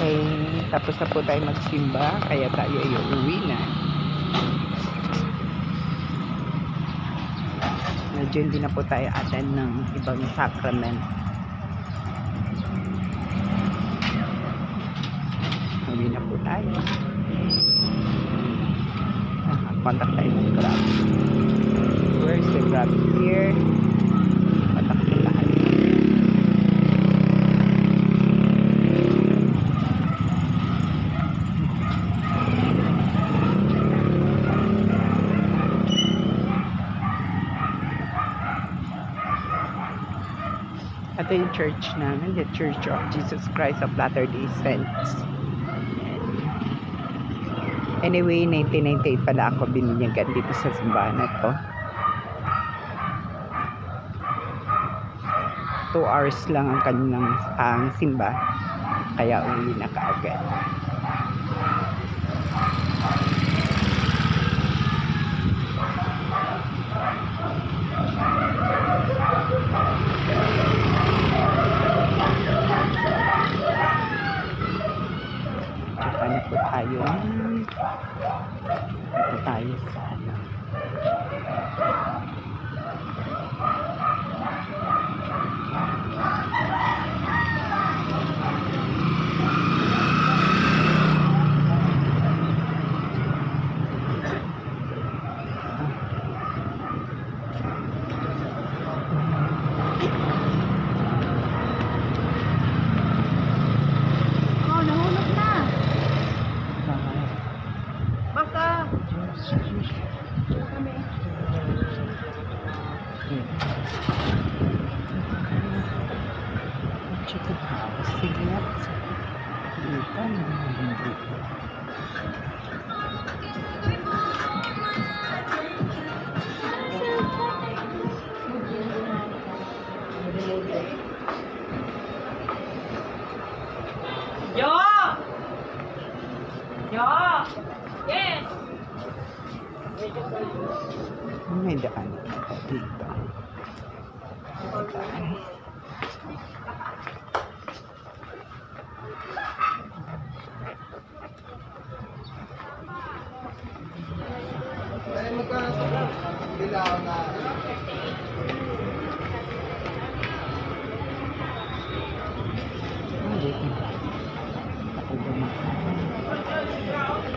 Okay, tapos na po tayo magsimba, kaya tayo ay uuwi na. Medyo hindi na po tayo attend ng ibang sacrament. Uwi na po tayo. Contact tayo ng Grab. Where's the Grab here? Contact po tayo. Ito yung church namin, the Church of Jesus Christ of Latter-day Saints. Anyway, 1998 pala ako binigyan dito sa simbahan na to. 2 hours lang ang kanilang simba, kaya uwi na kaagad. Ano po tayo? Ito tayo sa ano. Chicken house, sigat. Dito naman dito. Yo! Yo! Yes! May daan dito.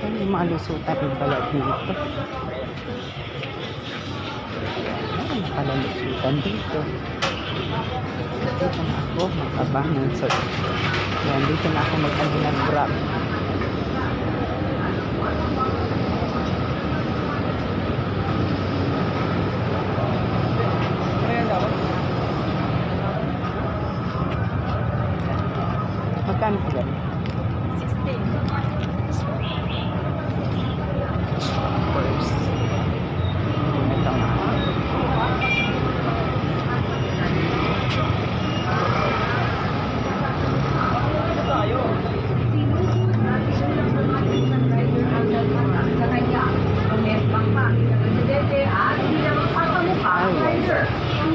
Ay, malusutan rin pala dito. Ay, palalusutan dito. Dito na ako mag-abangan. So, yan, dito na ako mag-ano ng Grab. Magkano sila? 16. First. Ito nga.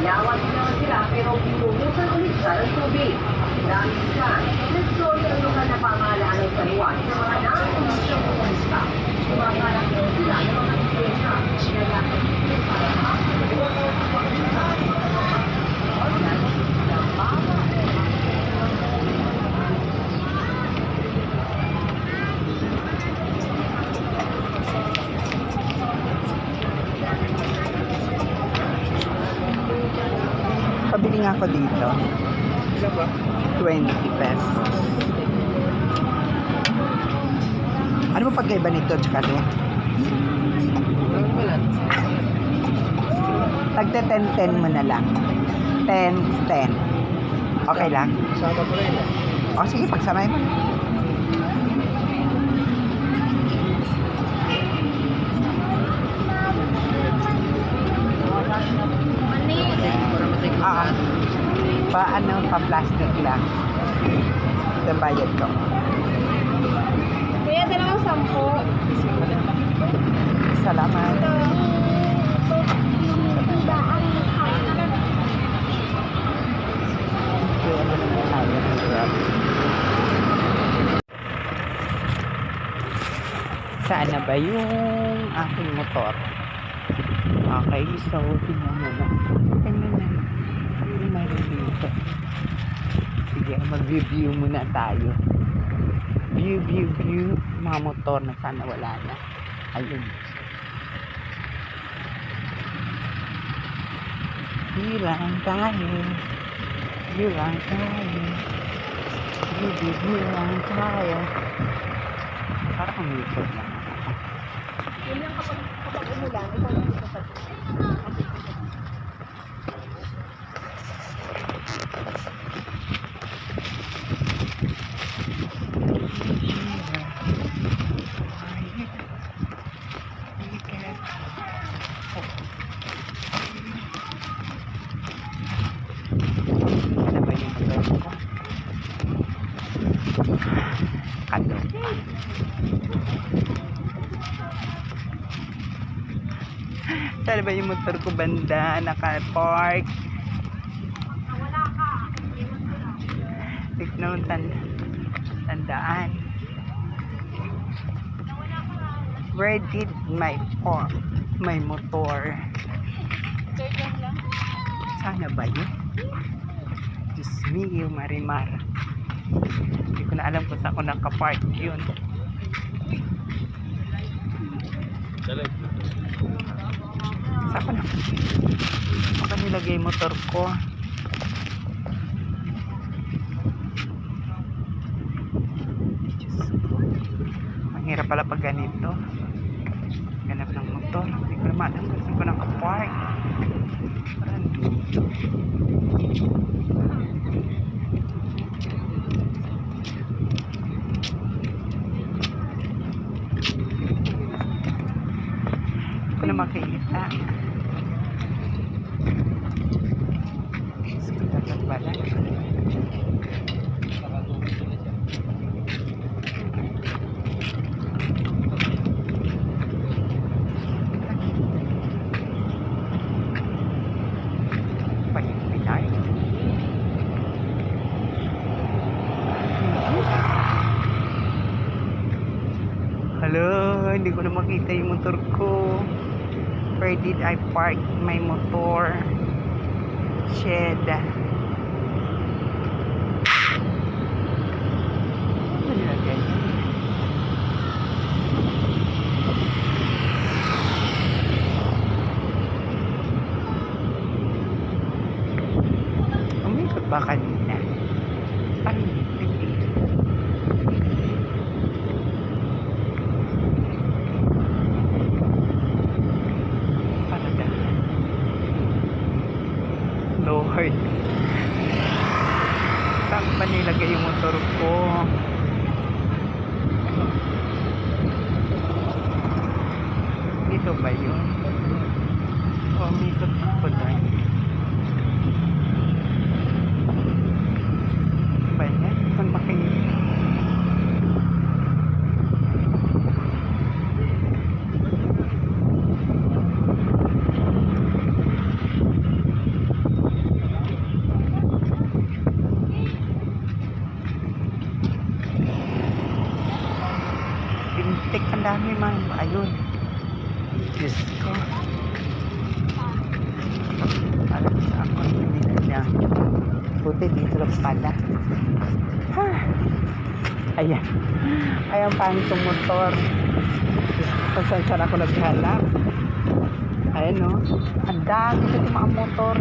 Iyawan din naman sila pero binumusan ulit sa tubig. Dahil siya, nagsoy ang lugar na pamahalaan ng kaliwan ng mga nakakonsyong komunista. Kumakalak din sila ng mga iglesia. Pabili nga ako dito. 20 pesos. Ano ba pagkaiba nito tsaka ito? Tagte 10-10 mo na lang. 10-10. Okay lang? Sama ko rin. O sige, pagsamay mo. Pa-plastic lang. Ito ang bayad ko. Kuya, dalawang 10. Salamat. Kaya naman tayo ng Grab. Saan na ba yung aking motor? Okay, so tingnan mo na. Tingnan na. Ano meron dito? Sige, mag-review muna tayo. View. Mga motor na sana wala na. Ayun. View lang tayo. View lang tayo. View lang tayo. Parang umikot lang. Yun yung kapag umulan, ikaw yung kapag. Ano ba yung motor ko? Kalo. Saan ba yung motor ko banda? Naka-park. Tignan mo tandaan. Where did my motor? Sana ba yun? Diyos mio, Marimar. Hindi ko na alam kung saan ko nakapark yun. Saan ko na? Saan ko nilagay yung motor ko? Diyos ko. Ang hirap pala pag ganito. Ganap ng motor. Hindi ko naman alam kung saan ko nakapark. Parang dito. Hindi ko na makikita. Dapat pala. Pinay. Hello, hindi ko na makita yung motor ko. Where did I park my motor? Shed. Ano nilagay? Umikot ba kanina? Parang hindi. Lord, saan ba nilagay yung motor ko? Dito ba yun? O, umikot ako doon. Ba yan? Saan makikita? Pintik, ang dami man. Ayun. Diyos ko. Alam sa ako ang niya. Buti dito lang pala. Ha! Ayan. Ayan pa itong motor. Diyos ko, saan ako naghalap. Ayan o. Ang dami dito mga motor.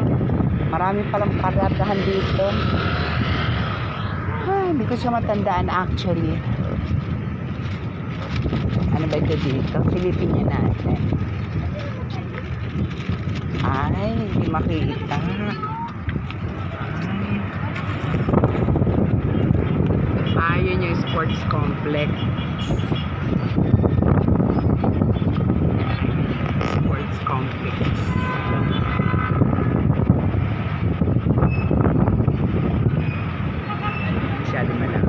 Marami palang paradahan dito. Hindi ko siya matandaan actually. Ano ba ito dito? Silipin niya natin. Ay, hindi makikita. Ay, yun yung sports complex. Sports complex. Masyado malaki.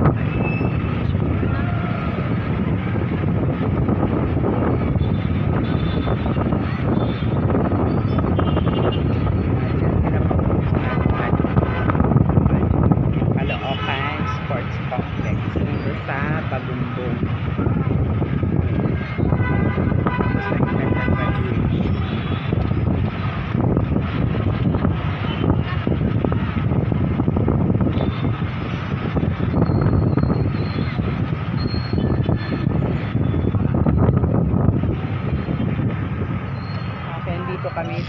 Sports complex nandun sa Pagumbong.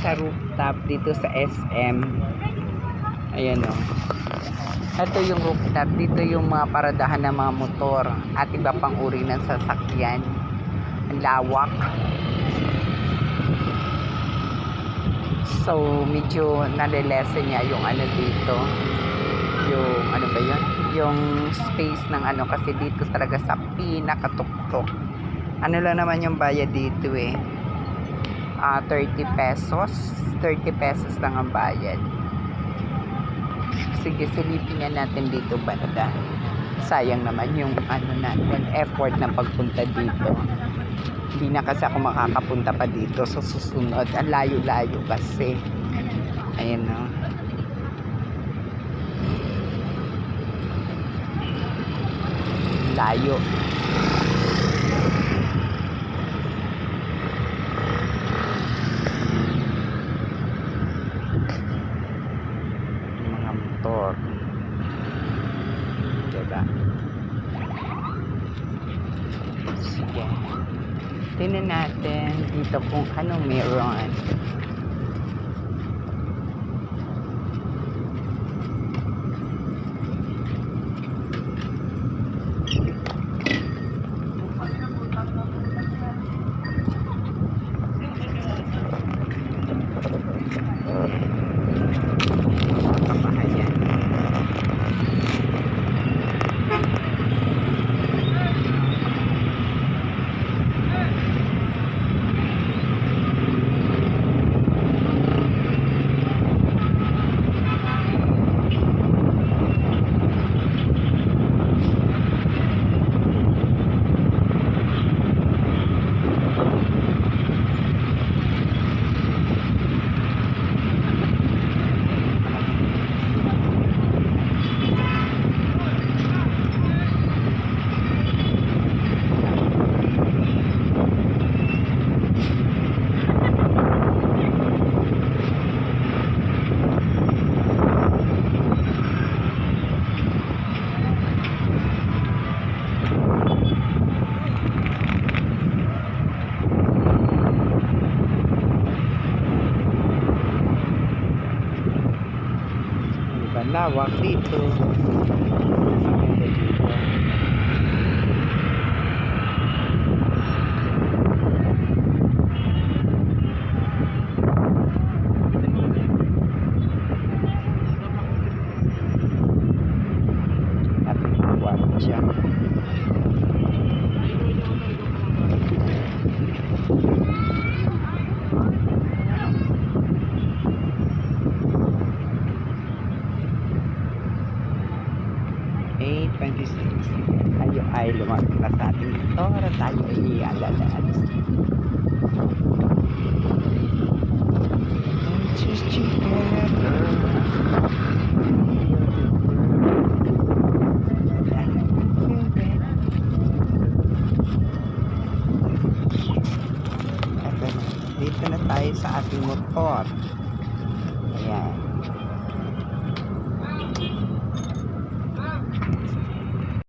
sa rooftop dito sa SM. Ayan o. Ito yung rooftop. Dito yung mga paradahan ng mga motor at iba pang uri ng sasakyan. Ang lawak. So, medyo nalilesen niya yung ano dito. Yung, ano ba yun? Yung space ng ano. Kasi dito talaga sa pinakatuktok. Ano lang naman yung bayad dito eh. 30 pesos. 30 pesos lang ang bayad. Sige, silipin nga natin dito banda. Sayang naman yung ano natin, effort na pagpunta dito. Hindi na kasi ako makakapunta pa dito sa susunod. Ang layo-layo kasi. Ayan o. Layo. Mga motor. Diba? Sige. Tingnan natin dito kung anong meron. Kabahayan. Lawak dito. At lawak siya. Tayo ay lumagpas sa ating motor at tayo ay ialalad. Just together. Dito na tayo sa ating motor.